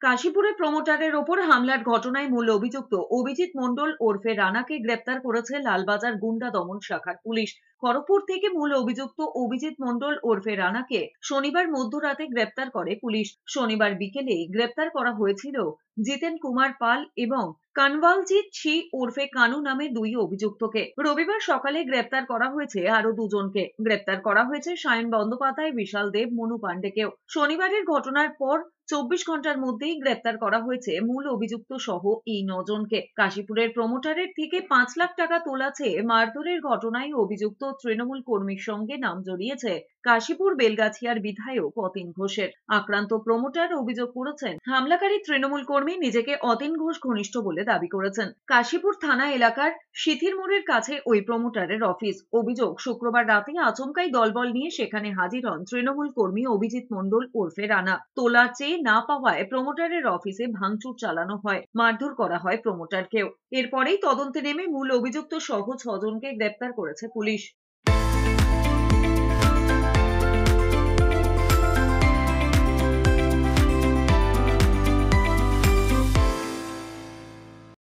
কাশীপুরে প্রমোটারের ওপর হামলার ঘটনায় মূল অভিযুক্ত অভিজিৎ মণ্ডল ওরফে রানাকে গ্রেপ্তার করেছে লালবাজার গুন্ডা দমন শাখার পুলিশ। খড়গপুর থেকে মূল অভিযুক্ত অভিজিৎ মণ্ডল ওরফে রানাকে শনিবার মধ্যরাতে গ্রেপ্তার করে পুলিশ। শনিবার বিকেলে গ্রেপ্তার করা হয়েছিল জিতেন কুমার পাল এবং কানওয়ালজিৎ সি ওরফে কানু নামে দুই অভিযুক্তকে। রবিবার সকালে গ্রেপ্তার করা হয়েছে আরো দুজনকে। গ্রেপ্তার করা হয়েছে সায়ন বন্দ্যোপাধ্যায়, বিশাল দেব, মনু পান্ডেকেও। শনিবারের ঘটনার পর 24 ঘন্টার মধ্যেই গ্রেপ্তার করা হয়েছে মূল অভিযুক্ত সহ এই 9 জনকে। কাশীপুরের প্রমোটারের থেকে 5 লাখ টাকা তোলা চেয়ে মারধরের ঘটনায় অভিযুক্ত তৃণমূল কর্মীর সঙ্গে নাম জড়িয়েছে কাশীপুর বেলগাছিয়ার বিধায়ক অতীন ঘোষের। আক্রান্ত প্রমোটার অভিযোগ করেছেন, হামলাকারী তৃণমূল কর্মী নিজেকে অতীন ঘোষ ঘনিষ্ঠ বলে দাবি করেছেন। কাশীপুর থানা এলাকার সিথির মোড়ের কাছে ওই প্রমোটারের অফিস। অভিযোগ, শুক্রবার রাতে আচমকাই দলবল নিয়ে সেখানে হাজির হন তৃণমূল কর্মী অভিজিৎ মণ্ডল ওরফে রানা। তোলার চেয়ে না পাওয়ায় প্রমোটারের অফিসে ভাঙচুর চালানো হয়, মারধর করা হয় প্রমোটারকেও। এরপরেই তদন্তে নেমে মূল অভিযুক্ত সহ 6 জনকে গ্রেপ্তার করেছে পুলিশ।